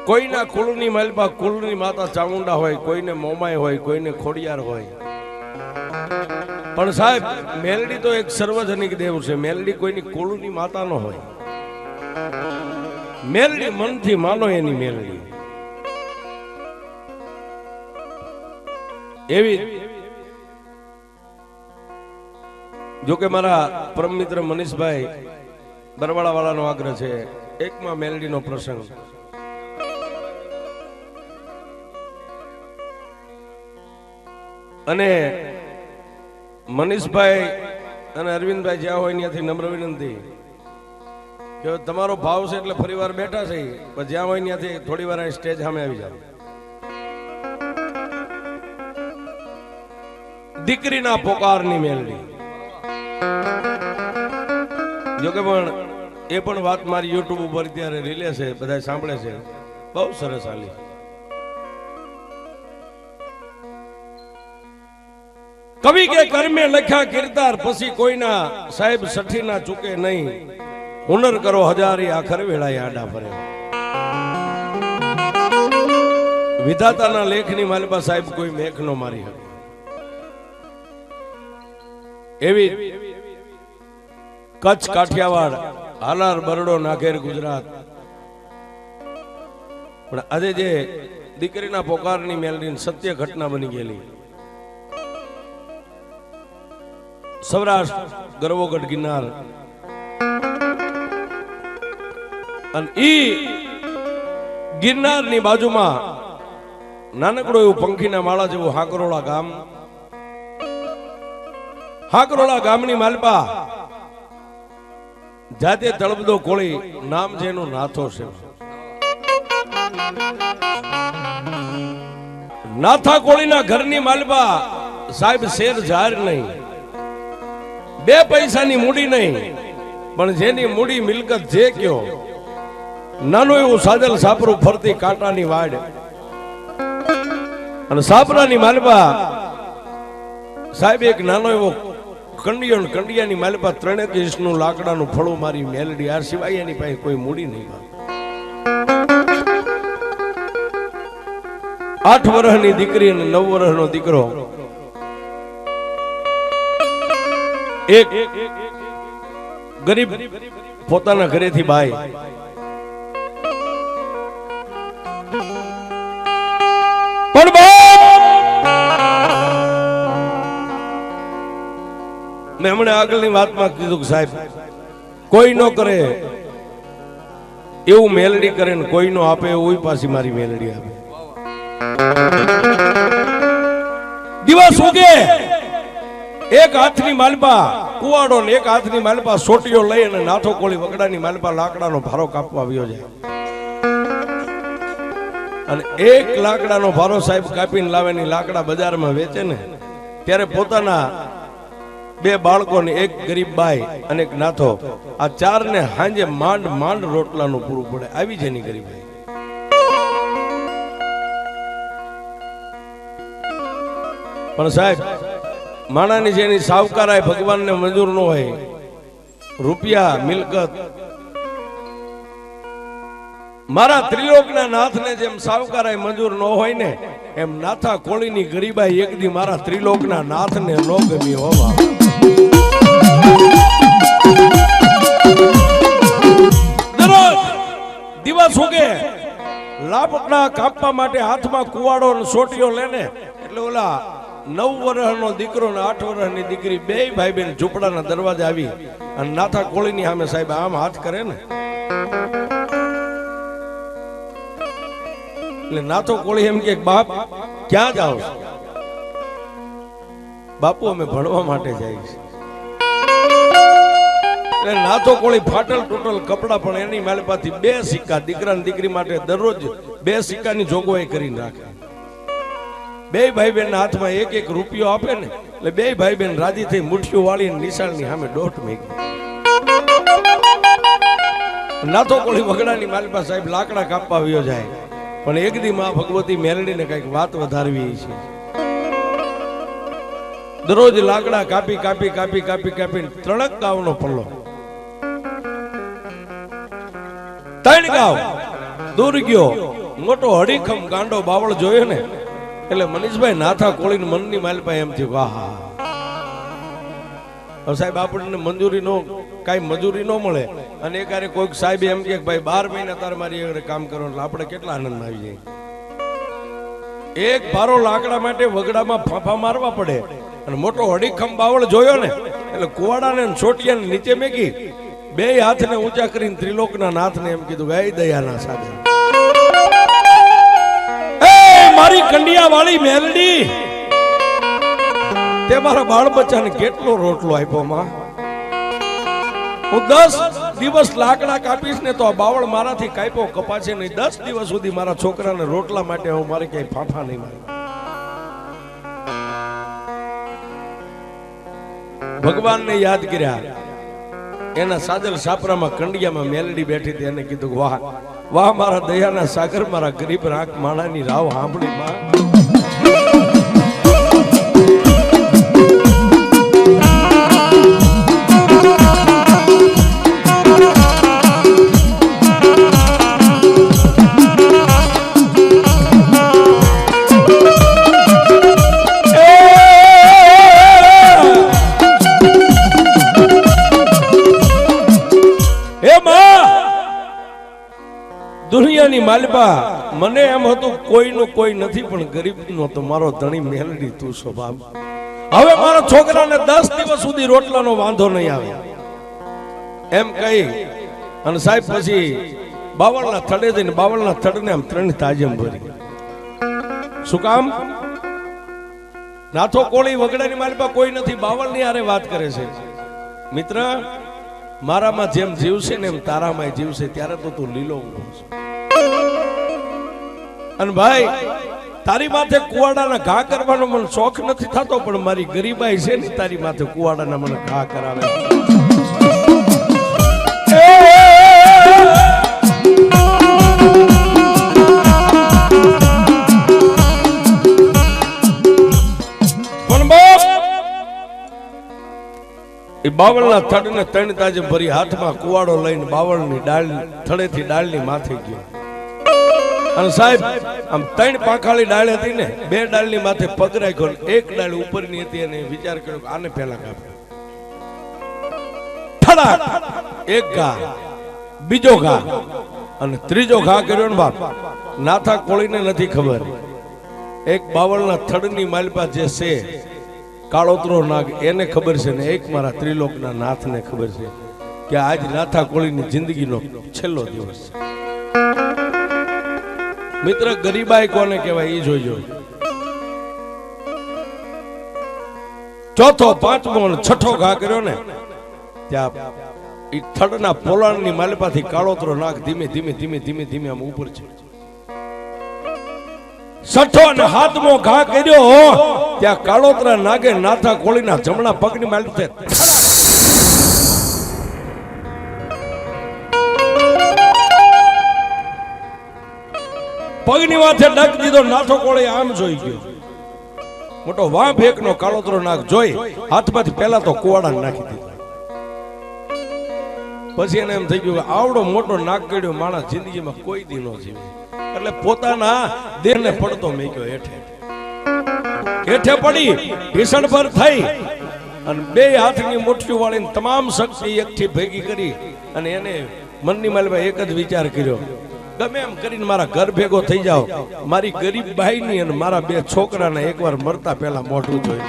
કોઈના કુળની માલપા કુળની માતા ચામુંડા હોય, કોઈને મોમાય હોય, કોઈને ખોડિયાર હોય, પણ સાહેબ મેલડી તો એક સર્વજનિક દેવ છે. મેલડી કોઈની કુળની માતા ન હોય. મેલડી મનથી માનો એની મેલડી એવી. જોકે મારા પરમ મિત્ર મનીષભાઈ બરવાળા વાળાનો આગ્રહ છે, એકમાં મેલડીનો પ્રસંગ. અને મનીષભાઈ અને અરવિંદભાઈ જ્યાં હોય ત્યાંથી નમ્ર વિનંતી કે તમારો ભાવ છે એટલે ફરીવાર બેઠા છે, પણ જ્યાં હોય ત્યાંથી થોડી વાર સ્ટેજ સામે આવી જાવ. દીકરીના પોકારની મેલડી. જોકે પણ એ પણ વાત મારી યુટ્યુબ ઉપર ત્યારે રીલે છે, બધા સાંભળે છે. બહુ સરસ હાલી. કવિ કે કર્મે લખ્યા કિરદાર, પછી કોઈના સાહેબ સઠી ચૂકે નહીં. હુનર કરો હજારી, આખર વેળાએ આડા ફરે. વિધાતાના લેખની માલપા સાહેબ કોઈ મેખ નો મારી શકે એવી. કચ્છ, કાઠિયાવાડ, હાલાર, બરડો, નાગેર, ગુજરાત. પણ આજે જે દીકરીના પોકારની મેલડીની સત્ય ઘટના બની ગયેલી, સૌરાષ્ટ્ર ગરવોગઢ ગિરનાર, અને ઈ ગિરનારની બાજુમાં નાનકડું એવું પંખીના માળા જેવું હાકરોળા ગામ. હાકરોળા ગામની માલપા જાતે તળબદો કોળી નામ છે એનું નાથો છે. નાથા કોળીના ઘરની માલપા સાહેબ શેર જાહેર નહીં, બે પૈસાની મૂડી નહીં, પણ જેની મૂડી મિલકત જે કયો, નાનું એવું સાજલ સાપરું ફરતી કાંટાની વાડ. અને સાપરાની માલપા સાહેબ એક નાનો એવો કંડિયો, કંડિયાની માલપા 3 ઇંચનું લાકડાનું ફળું મારી મેલડી. આ સિવાય એની પાસે કોઈ મૂડી નહીં. 8 વર્ષની દીકરી અને 9 વર્ષનો દીકરો. એક ગરીબ પોતાના ઘરેથી બાઈ, પણ મેં હમણાં આગળની વાતમાં કીધું કે સાહેબ કોઈ નો કરે એવું મેલડી કરે ને કોઈ નો આપે એવું પાછી મારી મેલડી આપે. દિવસ ઉગે, એક હાથની માલપા કુવાડો ને એક હાથની માલપા સોટીઓ લઈ અને નાથો કોળી વગડાની માલપા લાકડાનો ભારો કાપવા આવ્યો જાય. અને એક લાકડાનો ભારો સાહેબ કાપીને લાવે ને લાકડા બજારમાં વેચે ને ત્યારે પોતાના 2 બાળકોને, એક ગરીબ બાઈ અને એક નાથો, આ 4 ને હાંજે માંડ માંડ રોટલાનું પૂરું પડે. આવી છે ની ગરીબાઈ. પણ સાહેબ માણાની જેની સાવકારાય ભગવાનને મંજૂર ન હોય, રૂપિયા મિલકત, મારા ત્રિલોકના નાથને જેમ સાવકારાય મંજૂર ન હોય ને, એમ નાથા કોળીની ગરીબાઈ એક દી મારા ત્રિલોકના નાથને ન ગમી હોવા. દરરોજ દિવસ ઉગે, લાપડા કાપવા માટે હાથમાં કુવાડો અને સોટીઓ લેને, એટલે ઓલા 9 વર્ષનો દીકરો ને 8 વર્ષની દીકરી 2 ભાઈ બેન ઝૂંપડાના દરવાજે આવી અને નાથા કોળીની સામે સાહેબ આમ હાથ કરે ને, એટલે નાથો કોળી એમ કે બાપ ક્યાં જાઓ? બાપુ અમે ભણવા માટે જાય છે. એટલે નાથો કોળી ફાટલ ટોટલ કપડા પણ એની માલપાથી 2 સિક્કા દીકરા ને દીકરી માટે દરરોજ 2 સિક્કાની જોગવાઈ કરીને રાખે. 2 ભાઈ બહેન ના હાથમાં 1-1 રૂપિયો આપે ને, એટલે 2 ભાઈ બહેન રાજી થઈ મુઠ્ઠીઓ વાળીને નિશાળની સામે દોટ મેકી. નાથો કોળી વગડાની માલપા સાહેબ લાકડા કાપવા આવ્યો જાય, પણ એક દી માં ભગવતી મેલડીને કઈક વાત વધારવી છે. દરરોજ લાકડા કાપી કાપી કાપી કાપી કાપી 3 ગાવનો પલ્લો, 3 ગાવ દૂર ગયો. મોટો હડીખમ ગાંડો બાવળ જોયો ને એટલે મનીષભાઈ નાથા કોળીને મનની માલપા એમ થયું વાહ સાહેબ આપણને મંજૂરી નો કાંઈ મજૂરી ન મળે અને એકારે કોઈક સાહેબ એમ કે ભાઈ 12 મહિના તારે મારી આગળ કામ કરવાનું એટલે આપણે કેટલા આનંદ આવી જાય એક ભારો લાકડા માટે વગડામાં ફાંફા મારવા પડે અને મોટો હડીખમ બાવળ જોયો ને એટલે કુવાડાને છોટિયાને નીચે મેકી બે હાથને ઊંચા કરીને ત્રિલોકના નાથને એમ કીધું હે દયાના સાગર એ મારી કંડિયા વાળી મેલડી તે મારા બાળ બચ્ચાને કેટલો રોટલો આપ્યો માં હું 10 દિવસ લાકડા કાપીશ ને તો આ બાવળ મારાથી કાપ્યો કપાશે નહીં 10 દિવસ સુધી મારા છોકરાને રોટલા માટે હું મારે ક્યાંય ફાંફા નહીં મારે ભગવાનને યાદ કર્યા એના સાજલ સાપરામાં કંડિયામાં મેલડી બેઠી હતી એને કીધું વાહ વાહ મારા દયાના સાગર મારા ગરીબ રાખ માણાની રાવ સાંભળી માં દુનિયાની માલપા મને એમ હતું કોઈનું કોઈ નથી પણ ગરીબનો તો મારો ધણી મેલડી તું સ્વભાવ હવે મારા છોકરાને 10 દિવસ સુધી રોટલાનો વાંધો નહીં આવે એમ કહી અને સાહેબ પછી બાવળના થડે જઈને બાવળના થડને આમ 3 તાજમ ભરી શું કામ નાથો કોળી વગડાની માલપા કોઈ નથી બાવળની આરે વાત કરે છે મિત્ર મારામાં જેમ જીવશે ને એમ તારામાં જીવશે ત્યારે તો તું લીલો અને ભાઈ તારી માથે કુવાડાના ઘા કરવાનો મને શોખ નથી થતો પણ મારી ગરીબાઈ છે ને તારી માથે કુવાડાના મને ઘા કરાવે બાવળના થડને 3 તાજે ભરી હાથમાં કુવાડો લઈને બાવળની ડાળ થડેથી ડાળની માથે ગયો અને સાહેબ આમ 3 પાંખાળી ડાળ હતી ને 2 ડાળની માથે પગ રાખ્યો એક ડાળ ઉપરની હતી અને વિચાર કર્યો કે આને પહેલા કાપે થડાક એક ઘા બીજો ઘા અને ત્રીજો ઘા કર્યો ને બાપ નાથા કોળીને નથી ખબર એક બાવળના થડની માલપા જે છે કાળોતરો નાગ એને ખબર છે ને એક મારા ત્રિલોકના નાથને ખબર છે કે આજ નાથા કોળીની જિંદગીનો છેલ્લો દિવસ છે મિત્ર ગરીબાઈ કોને કહેવાય એ જોઈજો ચોથો પાંચમો અને છઠ્ઠો ઘા કર્યો ને ત્યાં ઈ થડના પોલાણની માલપાથી કાળોતરો નાગ ધીમે ધીમે ધીમે ધીમે ધીમે આમ ઉપર છે છઠ્ઠો અને હાથમો ઘા કર્યો ત્યાં કાળોતરા નાગે નાથા કોળીના જમણા પગની માલપે પગની માથે ડક દીધો નાથો કોળી આમ જોઈ ગયો મોટો વાંભ એકનો કાળોતરો નાગ જોઈ હાથમાંથી પહેલા તો કુવાડા નાખી દીધો પછી એને એમ થઈ ગયું આવડો મોટો નાગ કર્યો માણસ જિંદગીમાં કોઈ દી નો જીવે એટલે પોતાના દેહને પડતો મેક્યો હેઠે પડી ભીષણ પર થઈ અને 2 હાથની મુઠ્ઠી વાળીને તમામ શક્તિ એકઠી ભેગી કરી અને એને મનની માલમાં એક જ વિચાર કર્યો ગમે એમ કરીને મારા ઘર ભેગો થઈ જાવ મારી ગરીબ બાઈની અને મારા 2 છોકરાને એકવાર મરતા પહેલા મોઢું જોઈ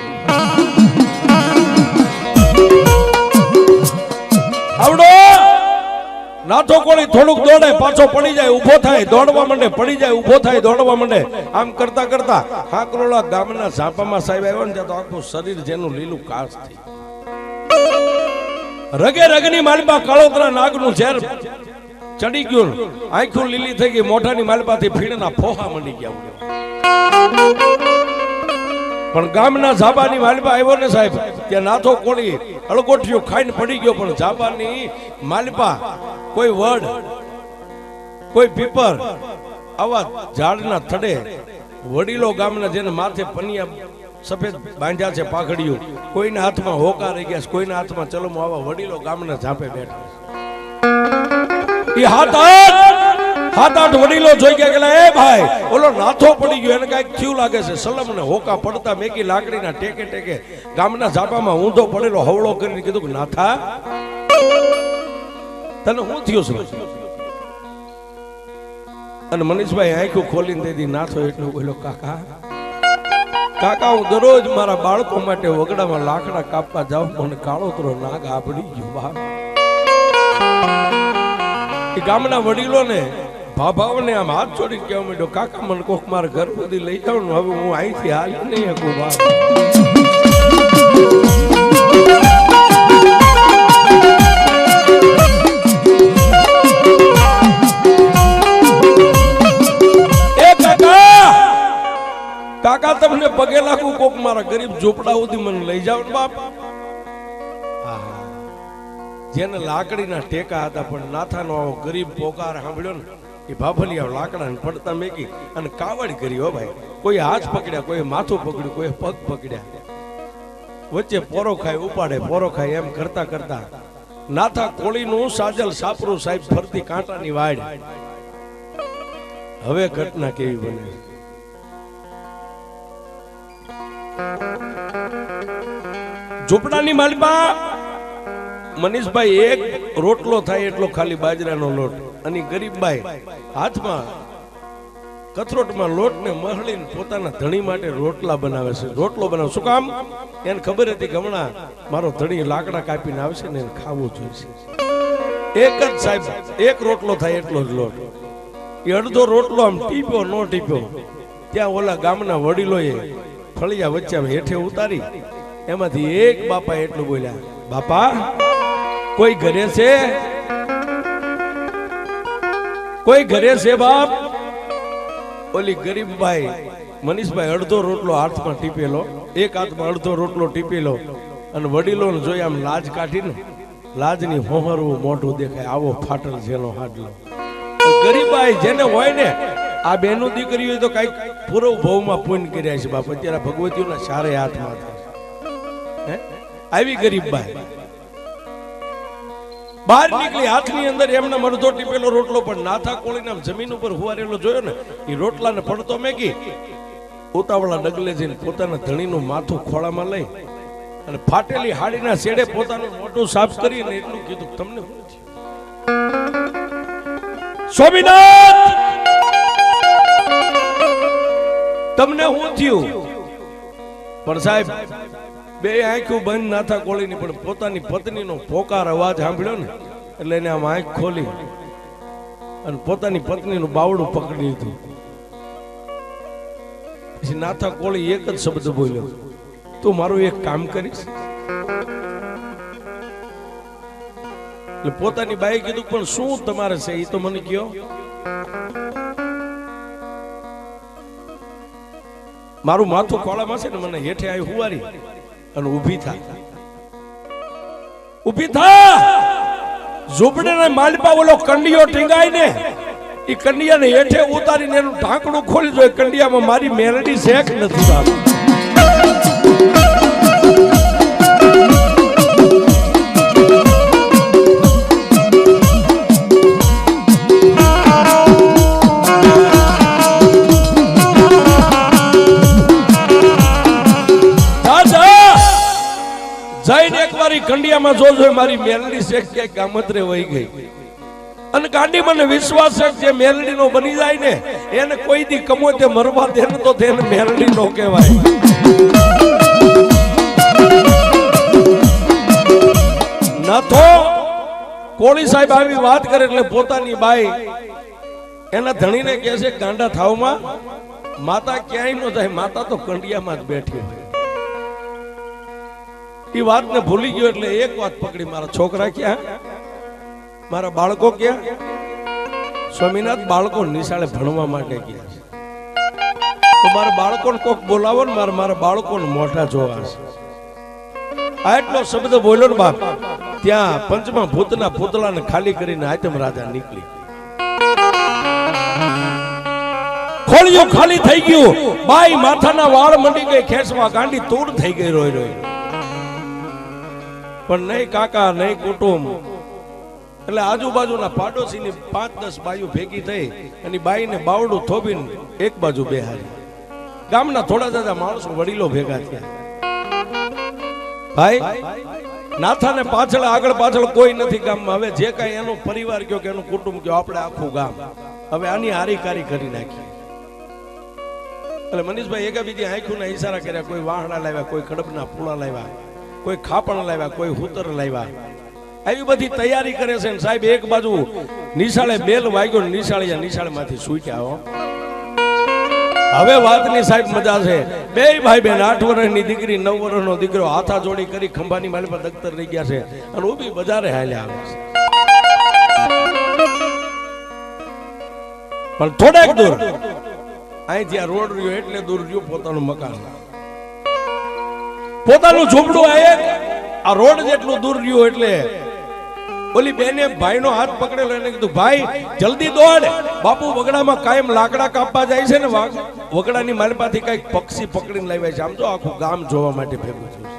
આવડો નાથો કોળી થોડુંક દોડે પાછો પડી જાય ઊભો થાય દોડવા માંડે પડી જાય ઊભો થાય દોડવા માંડે આમ કરતા કરતા હાકરોલા ગામના ઝાપામાં સાહેબ આવ્યો ને ત્યાં તો આખું શરીર જેનું લીલું કાશ થઈ રગે રગની માલપા કાળોતરા નાગનું ઝેર ચડી ગયું આંખો લીલી થઈ ગઈ મોઢાની માલપાથી ફીણના ફોહા મંડી ગયા પણ ગામના ઝાબાની માલપા આવ્યો ને સાહેબ ત્યાં નાથો કોળી અળગોઠિયો ખાઈને પડી ગયો પણ ઝાબાની માલપા કોઈ વડ કોઈ પીપર આવા ઝાડના થડે વડીલો ગામના જેને માથે પનિયા સફેદ બાંધ્યા છે પાઘડિયું કોઈના હાથમાં હોકા રહી ગયા કોઈના હાથમાં ચલમો આવા વડીલો ગામના ઝાપે બેઠા એ 7-8 વડીલો જોઈ ગયા એ ભાઈ ઓલો નાથો પડી ગયો, એને કઈક થયું લાગે છે. સલમ ને હોકા પડતા મેકી લાકડીના ટેકે ટેકે ગામના ઝાપામાં ઊંધો પડેલો હવળો કરીને કીધું કે નાથા તને શું થયું છે? અને મનીષભાઈ આંખો ખોલીને દીધી નાથો એટલું બોલ્યો, કાકા કાકા હું દરરોજ મારા બાળકો માટે વગડામાં લાકડા કાપવા જાઉં, મને કાળોતરો નાગ આપડી ગયો બાપ. એ ગામના વડીલોને ભાભાઓને આમ હાથ જોડીને કહેવા માંડ્યો, કાકા મને કોક મારા ઘર સુધી લઈ જાવ ને, હવે હું અહીંથી હાલી નહીં શકું બાપ. કાકા તમને પગે લાગુ, કોક મારા ગરીબ ઝોપડા સુધી મને લઈ જાવ બાપ. જેને લાકડીના ટેકા હતા પણ નાથાનો આવો ગરીબ પોકાર સાંભળ્યો ને, એ ભાભલિયા લાકડા પડતા મેકી અને કાવડ કરી. હો ભાઈ, કોઈ હાથ પકડ્યા, કોઈ માથું પકડ્યું, કોઈ પગ પકડ્યા, વચ્ચે પોરો ખાય ઉપાડે, પોરો ખાય, એમ કરતા કરતા નાથા કોળીનું સાજલ સાપરું સાહેબ ફરતી કાંટાની વાડ. હવે ઘટના કેવી બને? ઝૂંપડાની માલપા મનીષભાઈ એક રોટલો થાય એટલો ખાલી બાજરાનો લોટ, અને ગરીબભાઈ હાથમાં કથરોટમાં લોટ ને મહળીને પોતાના ધણી માટે રોટલા બનાવે છે. રોટલો બનાવે શું કામ? એને ખબર હતી કે હમણાં મારો ધણી લાકડા કાપીને આવશે ને એને ખાવું જોઈશે. એક જ સાહેબ એક રોટલો થાય એટલો જ લોટ. એ અડધો રોટલો આમ ટીપ્યો નો ટીપ્યો, ત્યાં ઓલા ગામના વડીલોએ ફળિયા વચ્ચે હેઠે ઉતારી એમાંથી એક બાપા એટલું બોલ્યા, બાપા કોઈ ઘરે છે? કોઈ ઘરે છે બાપ? ઓલી ગરીબભાઈ મનીષભાઈ અડધો રોટલો હાથમાં ટીપેલો, એક હાથમાં અડધો રોટલો ટીપેલો, અને વડીલોને જોઈ આમ લાજ કાઢીને લાજની હોમરવું મોઢું દેખાય, આવો ફાટલ જેનો હાડલો. ગરીબભાઈ જેને હોય ને આ બેનું દીકરી હોય તો કઈક પૂરો ભાવમાં પુણ્ય કર્યા છે બાપ. અત્યારે ભગવતીઓના ચારે હાથમાં આવી ગરીબભાઈ બહાર નીકળી, હાથની અંદર એમના અડધો ટીપેલો રોટલો પણ નાથા કોળીને જમીન ઉપર હુવારેલો જોયો ને, એ રોટલાને પડતો મેકી ઉતાવળા ડગલે જઈને પોતાના ધણીનું માથું ખોળામાં લઈ અને ફાટેલી હાડીના છેડે પોતાનું મોઢું સાફ કરીને એટલું કીધું, તમને શું થયું સ્વામિનાથ? તમને શું થયું? પણ સાહેબ બે આંખો બંધ નાથા કોળીની, પણ પોતાની પત્નીનો પોકાર અવાજ સાંભળ્યો ને એટલે એને આમ આંખ ખોલી અને પોતાની પત્નીનું બાવડું પકડી લીધું. પછી નાથા કોળી એક જ શબ્દ બોલ્યો, તું મારું એક કામ કરીશ? એટલે પોતાની બાઈ કીધું, પણ શું તમારે છે એ તો મને કયો. મારું માથું ખોળામાં છે ને, મને હેઠે આવી હુવારી અને ઊભી થા, ઊભી થા. ઝૂંપડીના માલપા ઓલો કંડિયો ટીંગાય ને, એ કંડિયાને હેઠે ઉતારીને એનું ઢાંકણું ખોલી જોઈએ, કંડિયામાં મારી મેલડી શેક નથી બાપ. જઈને એકવાર કંડિયામાં જોજો મારી મેલડી શેખ ક્યાંક ગામત્રે વહી ગઈ. અને ગાંડી મને વિશ્વાસ છે જે મેલડી નો બની જાય ને એને કોઈ દી કમો તે મરવા દે ને તો તેને મેલડી નો કહેવાય. નાથો કોળી સાહેબ આવી વાત કરે એટલે પોતાની બાઈ એના ધણીને કહે છે, ગાંડા થાવમાં માતા ક્યાંય ન જાય, માતા તો કંડિયામાં જ બેઠી હોય. એ વાતને ભૂલી ગયો એટલે એક વાત પકડી, મારા છોકરા ક્યાં, મારા બાળકો ક્યાં? સ્વામિનાથ બાળકો નિશાળે ભણવા માટે ગયા છે, તો મારા બાળકોને કોક બોલાવો ને, મારા બાળકોને મોઢા જોવા છે. આટલો શબ્દ બોલ્યો ને બાપ, ત્યાં પંચમા ભૂતના પૂતળાને ખાલી કરીને આતમ રાજા નીકળી. ખોળિયું ખાલી થઈ ગયું, બાઈ માથાના વાળ મંડી ગઈ ખેંચવા, ગાંડી તૂર થઈ ગઈ રોઈ રોઈ. પણ નહીં કાકા નહીં કુટુંબ, એટલે આજુબાજુના પાડોશીની 5-10 બાઈઓ ભેગી થઈ અને બાઈને બાવડું થોબીને એક બાજુ બેહારી. ગામના થોડા દાદા માણસો વડીલો ભેગા થયા. ભાઈ નાથાને પાછળ આગળ પાછળ કોઈ નથી ગામમાં. હવે જે કાંઈ એનો પરિવાર કયો કે એનું કુટુંબ કયો, આપણે આખું ગામ હવે આની હારીકારી કરી નાખી. એટલે મનીષભાઈ એકાબીજી આંખોના ઈશારા કર્યા. કોઈ વાહણા લાવ્યા, કોઈ કડબના પૂળા લાવ્યા, કોઈ ખાપણ લાવ્યા, કોઈ હુતર લાવ્યા. આવી બધી તૈયારી કરે છે. સાહેબ એક બાજુ નિશાળે બેલ વાગ્યો, નિશાળેમાંથી છૂટ્યા. હવે વાતની સાહેબ મજા છે. બે ભાઈ બેન, 8 વર્ષની દીકરી, 9 વર્ષનો દીકરો હાથા જોડી કરી ખંભાની માલી પર દખ્તર રહી ગયા છે અને ઊભી બજારે હાલ્યા આવે છે. પણ થોડેક દૂર અહીંથી આ રોડ રહ્યો એટલે દૂર રહ્યું પોતાનું મકાન, પોતાનું ઝૂંપડું. આ રોડ જેટલું દૂર રહ્યું એટલે ઓલી બેને ભાઈનો હાથ પકડેલો. એને કીધું, ભાઈ જલ્દી દોડ, બાપુ વગડામાં કાયમ લાકડા કાપવા જાય છે ને વગડાની માલપાથી કઈક પક્ષી પકડીને લાવ્યા છે. આમ તો આખું ગામ જોવા માટે ભેગું થયું છે.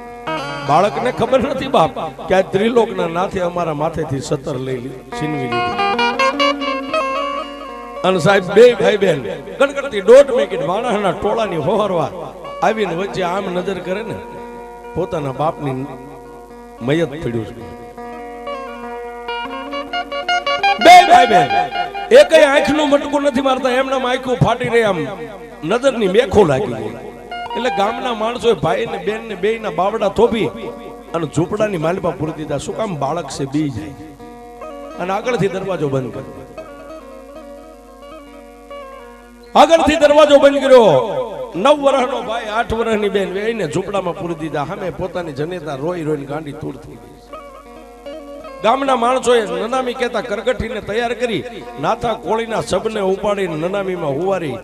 બાળકને ખબર નથી બાપ કે આ ત્રિલોકના નાથે અમારા માથેથી સતર લઈ છીનવી લીધી. અને સાહેબ બે ભાઈ બેન ગણગણતી 1.5 મિનિટ માણસના ટોળાની હોહરવા આવીને વચ્ચે આમ નજર કરે ને પોતાના બાપની મયત પડ્યું છે. બે ભાઈ બેન એકય આંખનું મટકું નથી મારતા, એમના આંખું ફાટી રહી, આમ નજરની મેખો લાગી ગઈ. એટલે ગામના માણસોએ ભાઈ ને બેન ને બેયના બાવડા થોભી અને ઝૂંપડાની માલપા પૂરી દીધા. શું કામ? બાળક છે બી જાય. અને આગળથી દરવાજો બંધ કર્યો. આગળથી દરવાજો બંધ કર્યો. 9 વર્ષનો ભાઈ, 8 વર્ષની બેન બેયને ઝૂંપડામાં પૂરી દીધા. સામે પોતાની જનેતા રોઈ રોઈને ગાંડી તૂર થઈ ગઈ. ગામના માણસોએ નનામી કહેતા કરગઠીને તૈયાર કરી નાથા કોળીના શબને ઉપાડીને નનામીમાં હુવારી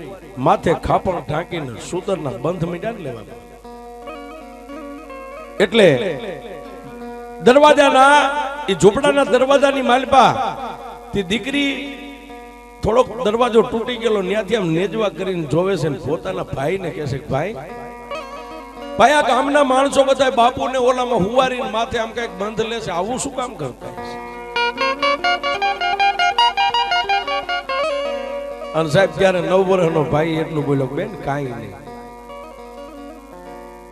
માથે ખાપણ ઢાંકીને સૂતરના બંધ મીંડા લેવા. એટલે દરવાજાના એ ઝૂંપડાના દરવાજાની માલપા તે દીકરી થોડોક દરવાજો તૂટી ગયેલો ત્યાંથી આમ નેજવા કરીને જોવે છે ને પોતાના ભાઈને કહે છે, ભાઈ આ ગામના માણસો બધા બાપુને ઓલામાં હુવારીને માથે આમ કઈક બંધ લેશે, આવું શું કામ કરતા? અને સાહેબ ત્યારે 9 વર્ષનો ભાઈ એટલું બોલ્યો, બેન કાંઈ નહીં.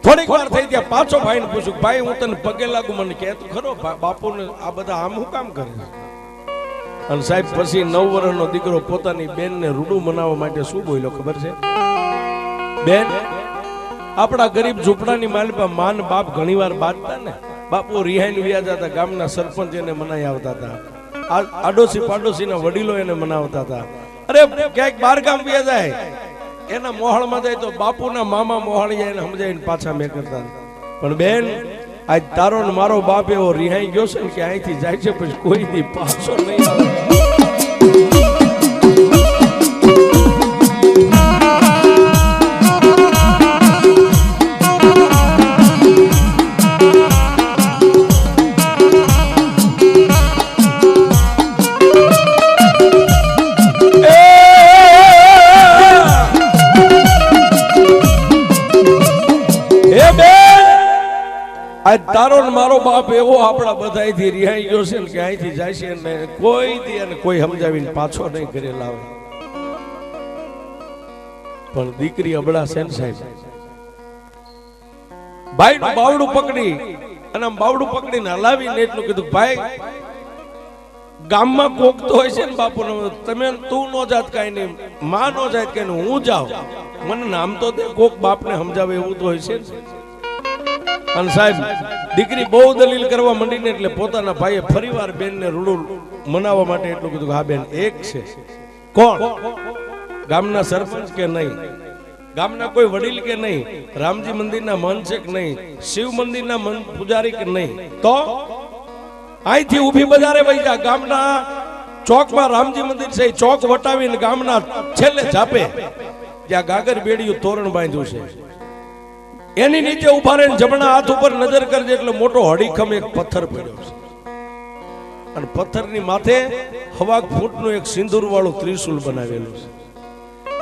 થોડીક વાર થઈ ત્યાં પાછો ભાઈને પૂછ્યું, ભાઈ હું તને પગે લાગુ, મને કહે તો ખરો બાપુને આ બધા આમ શું કામ કરે? અને સાહેબ પછી 9 વર્ષનો દીકરો પોતાની બેનને રૂડું મનાવવા માટે શું બોલ્યો ખબર છે? બેન, આપણા ગરીબ ઝૂંપડાની માલપા માન બાપ ઘણીવાર બાંધતા ને, બાપુ રિહાઈને વ્યા જતા, ગામના સરપંચ એને મનાઈ આવતા હતા, આડોશી પાડોશીના વડીલો એને મનાવતા હતા. અરે ક્યાંક બાર ગામ વ્યા જાય, એના મોહળમાં જાય તો બાપુના મામા મોહળી જાય એને સમજાવીને પાછા મેં કરતા. પણ બેન, આજ તારો ને મારો બાપ એવો રિહાઈ ગયો છે ને કે અહીંથી જાય છે પછી કોઈ દી પાછો નહીં આવે. તારો ને મારો બાપ એવો આપણા બધાથી રિહાઈ ગયો છે ને કે અહીંથી જાય છે ને કોઈ દી અને કોઈ સમજાવીને પાછો નહીં ઘરે લાવે. પણ દીકરી અબળા છે ને સાહેબ, ભાઈ નું બાવડું પકડી અને આમ બાવડું પકડીને હલાવીને એટલું કીધું, ભાઈ ગામમાં કોક તો હોય છે ને બાપુ, તમે તું નો જાત કઈ નહીં, માં નો જાત કઈ નહીં, હું જાઉં, મને નામ તો દે, કોક બાપને સમજાવે એવું તો હોય છે. અને સાહેબ દીકરી બહુ દલીલ કરવા માંડીને એટલે પોતાના ભાઈએ ફરીવાર બેનને રૂડું મનાવવા માટે એટલું કીધું, હા બેન એક છે. કોણ? ગામના સરપંચ કે નહીં, ગામના કોઈ વડીલ કે નહીં, રામજી મંદિરના મન છે કે નહીં, શિવ મંદિરના મન પૂજારી કે નહીં, તો અહીંથી ઊભી બજારે વહી જા. ગામના ચોકમાં રામજી મંદિર છે, ચોક વટાવીને ગામના છેલ્લે જાપે જ્યાં ગાગર બેડિયું તોરણ બાંધ્યું છે એની નીચે ઉભા રહીને જમણા હાથ ઉપર નજર કરજે એટલે મોટો હડીખમ એક પથ્થર પડ્યો છે અને પથ્થરની માથે 1.25 ફૂટનું એક સિંદૂર વાળું ત્રિશુલ બનાવેલું છે.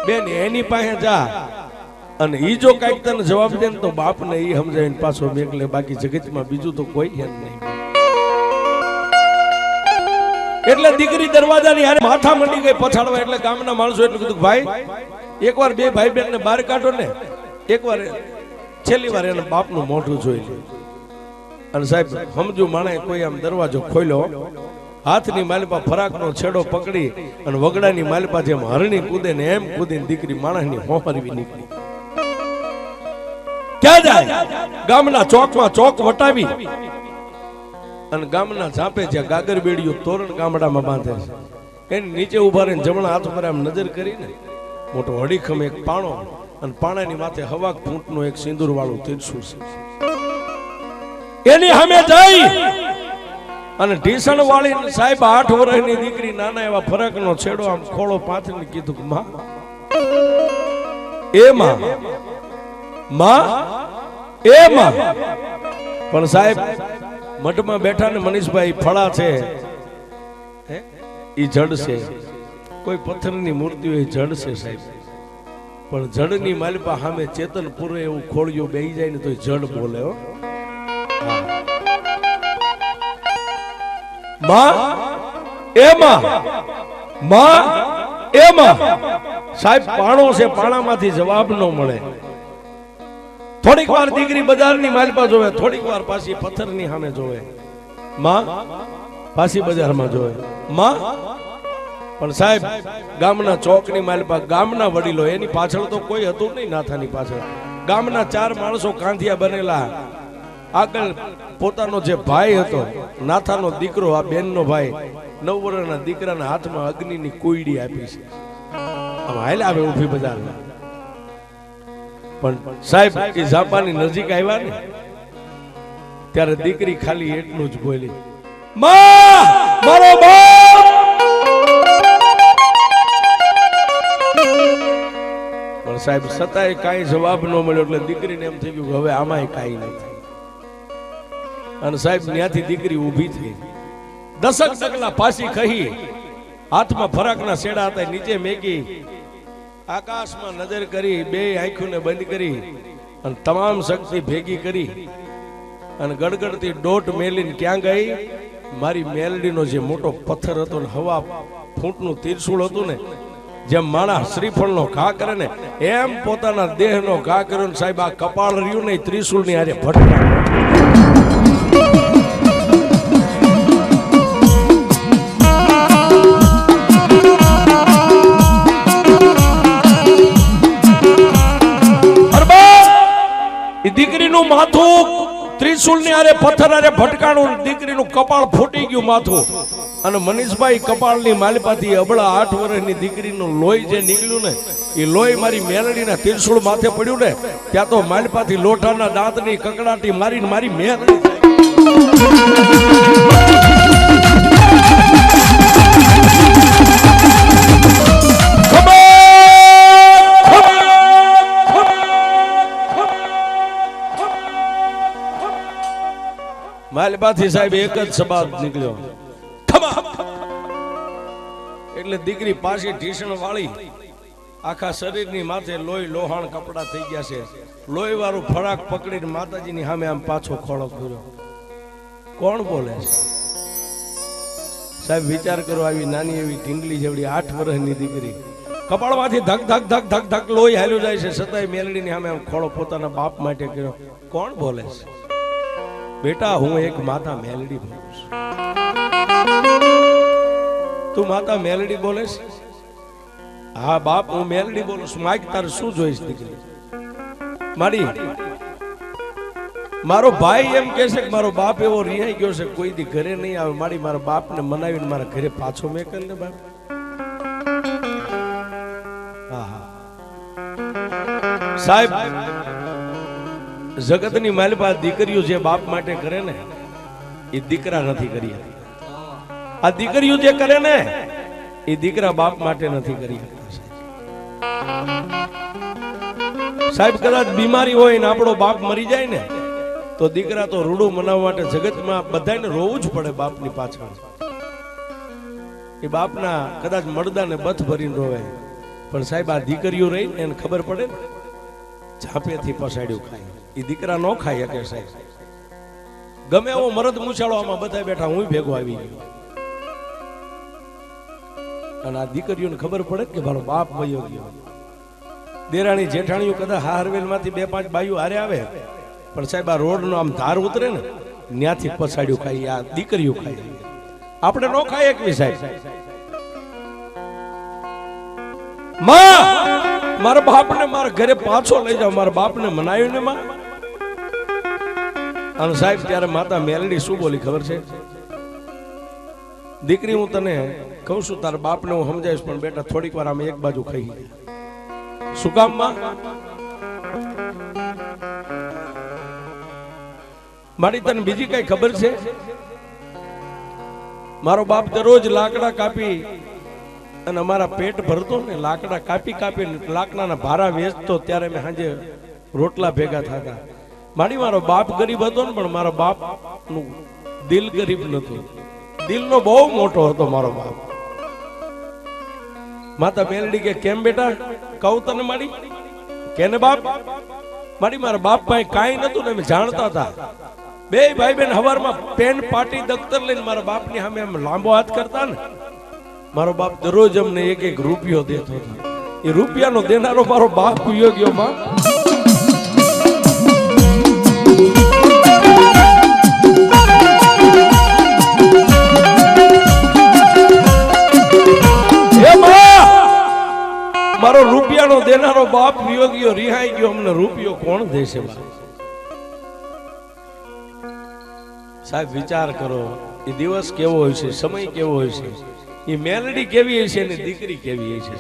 બેન એની પાસે જા અને ઈ જો કઈક તને જવાબ દે તો બાપ ને ઈ સમજાવીને પાછો મેકલે, બાકી જગતમાં બીજું તો કોઈ ધ્યાન નહીં. એટલે દીકરી દરવાજાની હારે માથા મંડી ગઈ પછાડવા. એટલે ગામના માણસો એટલું કીધું, ભાઈ એકવાર બે ભાઈ બેન ને બહાર કાઢો ને, એકવાર છેલ્લી વાર એના બાપનું મોઢું જોઈ લે. અને સાહેબ સમજુ માણે કોઈ આમ દરવાજો ખોલ્યો, હાથની માલિપા ફરાકનો છેડો પકડી અને વગડાની માલિપા જેમ હરણી કૂદે ને એમ કૂદીને દીકરી માણસની હોહરવી નીકળી. ક્યાં જાય? ગામના ચોકમાં ચોક વટાવી અને ગામના ઝાપે જ્યાં ગાગર બેડીયું તોરણ ગામડામાં બાંધે છે એની નીચે ઉભા રહીને જમણા હાથ પર આમ નજર કરીને મોટો હડીખમ એક પાણો અને પાણાની માથે હવા ફૂંટનો એક સિંદૂર વાળું ત્રિશુળ છે એની સામે જઈ અને ઢીસણ વાળી સાહેબ 8 વર્ષની દીકરી નાના એવા ફરકનો છેડો આમ ખોળો પાથરીને કીધું કે માં એ માં એ માં. પણ સાહેબ મઠમાં બેઠા ને મનીષભાઈ ફળા છે ઈ જડ છે, કોઈ પથ્થરની મૂર્તિ હોય જડ છે સાહેબ. પણ જડની માલિપા સામે ચેતન પૂરે એવું ખોળિયું બેહી જાય ને તો જડ બોલે. હો સાહેબ પાણો છે, પાણામાંથી જવાબ ન મળે. થોડીક વાર દીકરી બજારની માલિપા જોવે, થોડીક વાર પાછી પથ્થરની સામે જોવે, માં પાછી બજારમાં જોવે માં. પણ સાહેબ ગામના ચોકની માલિપા, ગામના વડીલો, એની પાછળ તો કોઈ હતું નહીં, નાથાની પાછળ ગામના 4 માણસો કાંધિયા બનેલા. આગળ પોતાનો જે ભાઈ હતો નાથાનો દીકરો, આ બેનનો ભાઈ, 9 વર્ષના દીકરાના હાથમાં અગ્નિની કોયડી આપી છે. આમ હાલ આવે ઊભી બજારમાં. પણ સાહેબ એ ઝાપાની નજીક આવ્યા ને ત્યારે દીકરી ખાલી એટલું જ બોલી, માં મારો બાપ. પણ સાહેબ છતાંય કાંઈ જવાબ ન મળ્યો એટલે દીકરીને એમ થઈ ગયું કે હવે આમાંય કાંઈ નથી. અને સાહેબ ત્યાંથી દીકરી ઊભી થઈ, 10 ડગલા પાછી કહી, હાથમાં ફરાકના શેડા હતા નીચે મેકી, આકાશમાં નજર કરી, 2 આંખોને બંધ કરી અને તમામ શક્તિ ભેગી કરી અને ગડગડતી ડોટ મેલીને ક્યાં ગઈ? મારી મેલડીનો જે મોટો પથ્થર હતો ને હવા ફૂંટનું ત્રિશુળ હતું ને, જેમ માણા શ્રીફળનો ઘા કરે ને એમ પોતાના દેહનો ઘા કર્યો ને સાહેબ આ કપાળ રહ્યું ને ત્રિશુળની હારે ભટકા. દીકરીનું માથું ત્રિશુળની હારે પથ્થર હારે ભટકાણું, દીકરીનું કપાળ ફૂટી ગયું માથું. અને મનીષભાઈ કપાળની માલિપાથી અબળા 8 વર્ષની દીકરીનું લોહી જે નીકળ્યું ને એ લોહી મારી મેલડીના ત્રિશુળ માથે પડ્યું ને ત્યાં તો માલિપાથી લોઠાના દાંતની કકડાટી મારીને મારી મેલડી માલિપાથી સાહેબ એક જ શબ્દ નીકળ્યો, એટલે દીકરી પાછી ઢીસણ વાળી, આખા શરીરની માથે લોહી લોહાણ કપડા થઈ ગયા છે. લોહી વાળું ફરાક પકડીને માતાજીની સામે આમ પાછો ખોળો કર્યો. કોણ બોલે સાહેબ? વિચાર કરો, આવી નાની એવી ઢીંગલી જેવડી 8 વર્ષની દીકરી, કપાળમાંથી ધક ધક ધક ધક ધક લોહી હાલ્યું જાય છે, છતાંય મેલડીની સામે આમ ખોળો પોતાના બાપ માટે કર્યો. કોણ બોલે છે? બેટા હું એક માતા મેલડી બોલું છું. તું માતા મેલડી બોલે છે? હા બાપ હું મેલડી બોલું છું. માઈક તારે શું જોઈશ દીકરી? મારી મારો ભાઈ એમ કહે છે કે મારો બાપ એવો રિહાઈ ગયો છે, કોઈ દી ઘરે નહીં આવે. મારી મારા બાપને મનાવીને મારા ઘરે પાછો મેકલ ને બાપ. હા હા સાહેબ જગતની માલિપા દીકરીઓ જે બાપ માટે કરે ને એ દીકરા નથી કરી. આ દીકરીઓ જે કરે ને એ દીકરા બાપ માટે નથી કરી. સાહેબ કદાચ બીમારી હોય ને આપણો બાપ મરી જાય ને તો દીકરા તો રૂડું મનાવવા માટે જગતમાં બધાને રોવું જ પડે બાપની પાછળ. એ બાપના કદાચ મળદાને બથ ભરીને રોવે. પણ સાહેબ આ દીકરીઓ રહી ને એને ખબર પડે ને ઝાપેથી પસાડ્યું ખાય, એ દીકરા ન ખાય શકે સાહેબ. ગમે એવો મરદ મૂછાળો આમાં બધા બેઠા, હું ભેગો આવી ગયો. અને આ દીકરીઓને ખબર પડે કે મારો બાપ વયો ગયો. દેરાણી જેઠાણીઓ કદાચ હારવેલ માંથી 2-5 બાઈઓ હારે આવે, પણ સાહેબ આ રોડ નો આમ ધાર ઉતરે ને ત્યાંથી પછાડ્યું ખાઈ, આ દીકરીઓ ખાઈ. આપણે નો ખાઈ એકવી સાહેબ. મારા બાપને મારા ઘરે પાછો લઈ જાઓ, મારા બાપને મનાયું ને માં. અને સાહેબ ત્યારે માતા મેલડી શું બોલી ખબર છે? દીકરી હું તને કહું છું તારા બાપને હું સમજાવીશ, પણ બેટા થોડીક વાર આમ એક બાજુ ખાઈ. શું કામ માં? મારી તને બીજી કઈ ખબર છે? મારો બાપ દરરોજ લાકડા કાપી અને અમારા પેટ ભરતો ને, લાકડા કાપી લાકડાના ભારા વેચતો, ત્યારે મેં સાંજે રોટલા ભેગા થતા. મારો બાપ ગરીબ હતો ને, પણ મારા બાપ નું દિલ ગરીબ નતું. દિલનો બહુ મોટો હતો મારો બાપ. માતા મેલડી કે કેમ બેટા? કહું તને મારી કેને બાપ? મારા બાપ પાસે કાંઈ નતું ને અમે જાણતા હતા. બે ભાઈ બેન હવારમાં પેન પાટી દફતર લઈને મારા બાપની સામે એમ લાંબો હાથ કરતા ને, મારો બાપ દરરોજ અમને 1-1 રૂપિયો દેતો હતો. એ રૂપિયાનો દેનારો મારો બાપ વયો ગયો માં. મારો રૂપિયાનો દેનારો બાપ વયો ગયો, રિહાઈ ગયો. અમને રૂપિયો કોણ દેશે? સાહેબ વિચાર કરો, એ દિવસ કેવો હોય છે, સમય કેવો હોય છે, એ મેલડી કેવી હોય છે ને દીકરી કેવી હોય છે.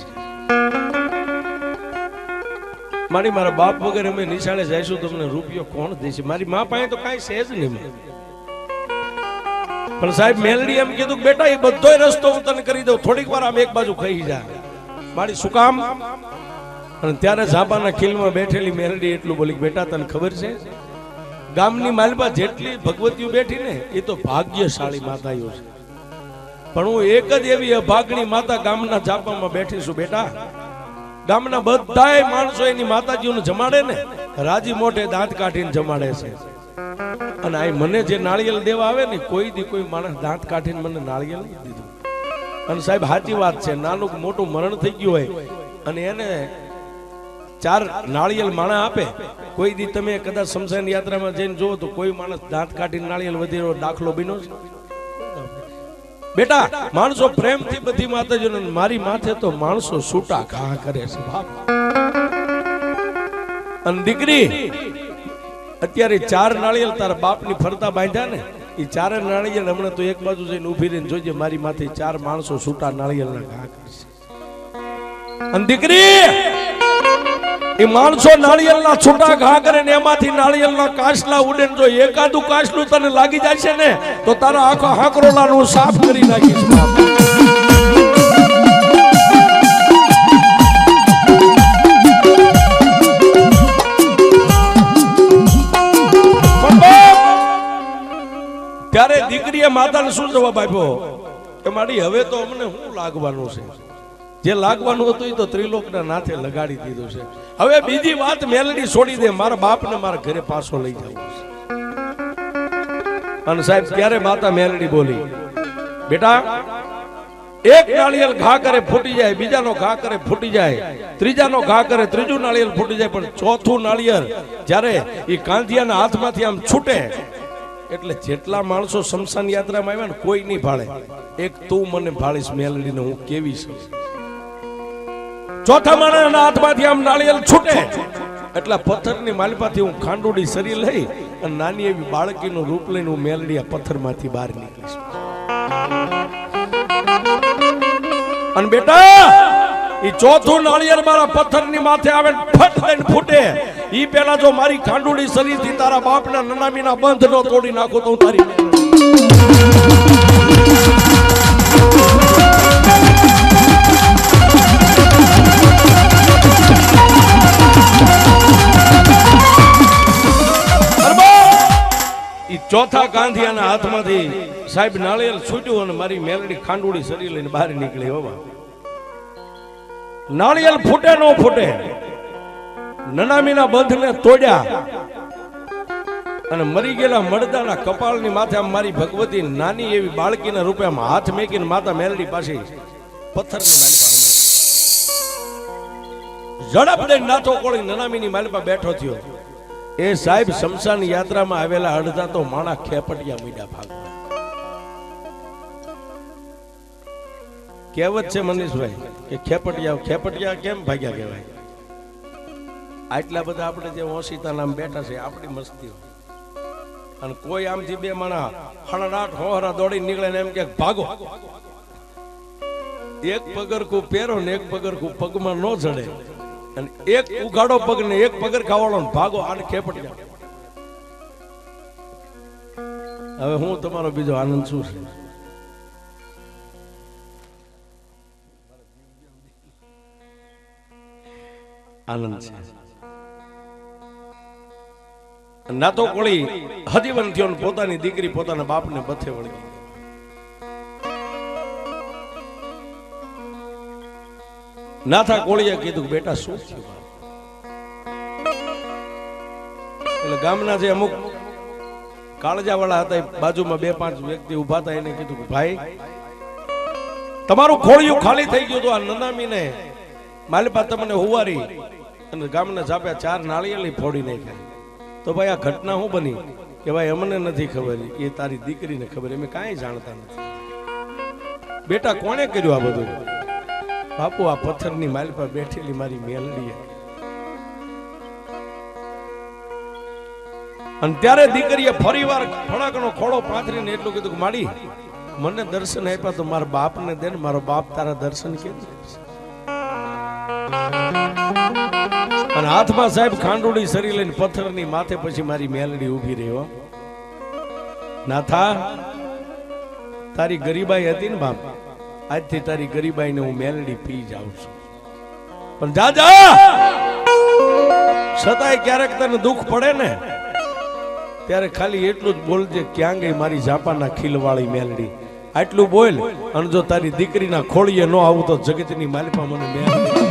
મારા બાપ વગર અમે નિશાળે જઈશું તો અમને રૂપિયો કોણ દેશે? મારી મા પાસે તો કાંઈ છે જ નહીં. પણ સાહેબ મેલડી એમ કીધું કે બેટા એ બધો રસ્તો હું તને કરી દઉં, થોડીક વાર આમ એક બાજુ ખાઈ જા. મારી શું કામ? અને ત્યારે ઝાપાના ખીલમાં બેઠેલી મેલડી એટલું બોલી, બેટા તને ખબર છે ગામની માલપા જેટલી ભગવતીઓ બેઠી ને એ તો ભાગ્યશાળી માતાઓ છે, પણ હું એક જ એવી અભાગણી માતા ગામના ઝાપામાં બેઠી છું. બેટા ગામના બધાય માણસો એની માતાજીઓને જમાડે ને, રાજી મોઢે દાંત કાઢીને જમાડે છે. અને આ મને જે નાળિયેર દેવા આવે ને, કોઈ માણસ દાંત કાઢીને મને નાળિયેર નહીં દીધું. અને સાહેબ સાચી વાત છે, નાનું મોટું મરણ થઈ ગયું હોય અને એને 4 નાળિયેર માણા આપે, કોઈ દી તમે કદાચ શમશાન યાત્રામાં જઈને જોવો તો કોઈ માણસ દાંત કાઢીને નાળિયેર વધેરો દાખલો બન્યો છે? બેટા માણસો પ્રેમથી બધી માતાજીઓને, મારી માથે તો માણસો છૂટા ઘા કરે છે બાપ. અને દીકરી અત્યારે 4 નાળિયેર તારા બાપની ફરતા બાંધ્યા ને, એ 4 નાળિયેર હમણાં તો એક બાજુ જઈને ઊભી રહીને જોજે, મારી માથે 4 માણસો છૂટા નાળિયેરના ઘા કરશે. અને દીકરી એ માણસો નાળિયેરના છૂટા ઘા કરે ને એમાંથી નાળિયેરના કાસલા ઉડે, જો એકાદું કાસલું તને લાગી જાય છે ને તો તારા આખા હાકરોલાનું સાફ કરી નાખીશ. ત્યારે દીકરીએ માતાને શું જવાબ આપ્યો કે મારી હવે તો અમને શું લાગવાનું છે? જે લાગવાનું હતું એ તો ત્રિલોકના નાથે લગાડી દીધું છે. હવે બીજી વાત મેલડી છોડી દે, મારા બાપને મારા ઘરે પાછો લઈ જવું છે. અને સાહેબ ત્યારે માતા મેલડી બોલી, બેટા એક નાળિયેર ઘા કરે ફૂટી જાય, બીજાનો ઘા કરે ફૂટી જાય, ત્રીજાનો ઘા કરે ત્રીજું નાળિયેર ફૂટી જાય, પણ ચોથું નાળિયેર જ્યારે એ કાંધિયાના હાથમાંથી આમ છૂટે એટલે જેટલા માણસો શમશાન યાત્રામાં આવ્યા ને કોઈ નહીં ભાળે, એક તું મને ભાળીશ મેલડીને હું કેવી છું. ચોથા માણસના હાથમાંથી આમ નાળિયેર છૂટે એટલે પથ્થરની માલપાથી હું ખાંડુડી શરીર લઈ અને નાની એવી બાળકીનું રૂપ લઈને હું મેલડી આ પથ્થરમાંથી બહાર નીકળીશ. અને બેટા ઈ ચોથું નાળિયેર મારા પથ્થરની માથે આવે ફટ દઈને ફૂટે, ઈ પેલા જો મારી ખાંડુડી શરીરથી તારા બાપના નનામીના બંધ નો તોડી નાખો તો હું તારી ચોથા ગાંધિયાના હાથમાંથી સાહેબ નાળિયેર છૂટ્યું અને મારી મેલડી ખાંડુડી શરીર લઈને બહાર નીકળી. હોવા નાળિયેર ફૂટે નો ફૂટે, નનામીના બંધને તોડ્યા અને મરી ગયેલા મરદાના કપાળની માથે આમ મારી ભગવતી નાની એવી બાળકીના રૂપે આમ હાથ મેકીને માતા મેલડી પાસે પથ્થરની માલિપા ઝડપ દઈને નાથો કોળી નનામીની માલિપા બેઠો થયો. એ સાહેબ શમશાન યાત્રામાં આવેલા અડધા તો માણા ખેપટિયા મીડા ભાગવા. કહેવત છે મનીષભાઈ કે ખેપટિયા કેમ ભાગ્યા કહેવાય. આટલા બધા આપણે જે ઓશિતા નામ બેઠા છે આપણી મસ્તીઓ, અને કોઈ આમથી બે માણા હળનાટ હોહરા દોડી નીકળે ને એમ કે ભાગો. એક પગરખું પહેરો ને એક પગરખું પગમાં ન જડે, અને એક ઉઘાડો પગ ને એક પગરખા વાળો ભાગો. આને ખેપટિયા. હવે હું તમારો બીજો આનંદ શું છે? આનંદ છે નાતો કોળી હજીવન થયો ને પોતાની દીકરી પોતાના બાપને બથે વળગી. નાથા કોળીએ કીધું બેટા શું થયું? એટલે ગામના જે અમુક કાળજા વાળા હતા બાજુમાં 2-5 વ્યક્તિ ઉભા હતા, એને કીધું ભાઈ તમારું ખોળિયું ખાલી થઈ ગયું તો આ નનામીને માલિપા તમને હુવારી અને ગામના જાપ્યા 4 નાળિયેરી ફોડી નાખ્યા. તો ભાઈ આ ઘટના શું બની? કે ભાઈ અમને નથી ખબર, એ તારી દીકરીને ખબર, અમે કાંઈ જાણતા નથી. બેટા કોણે કર્યું આ બધું? બાપુ આ પથ્થરની માલિપા બેઠેલી મારી મેલડીએ. અને ત્યારે દીકરીએ ફરીવાર ફળાકનો ખોળો પાથરીને એટલું કીધું કે માડી મને દર્શન આપ્યા તો મારા બાપને દે ને, મારો બાપ તારા દર્શન કેમ કરશે? અને હાથમાં સાહેબ ખાંડુડી સરી લઈને પથ્થરની માથે પછી મારી મેલડી ઊભી રહ્યો. નાથા તારી ગરીબાઈ હતી ને બાપ, આજથી તારી ગરીબાઈને હું મેલડી પી જાઉં છું. પણ જા છતાંય ક્યારેક તને દુઃખ પડે ને ત્યારે ખાલી એટલું જ બોલજે, ક્યાં ગઈ મારી જાપાના ખીલવાળી મેલડી? આટલું બોલ, અને જો તારી દીકરીના ખોળીએ ન આવું તો જગતની માલિપા મને મેલડી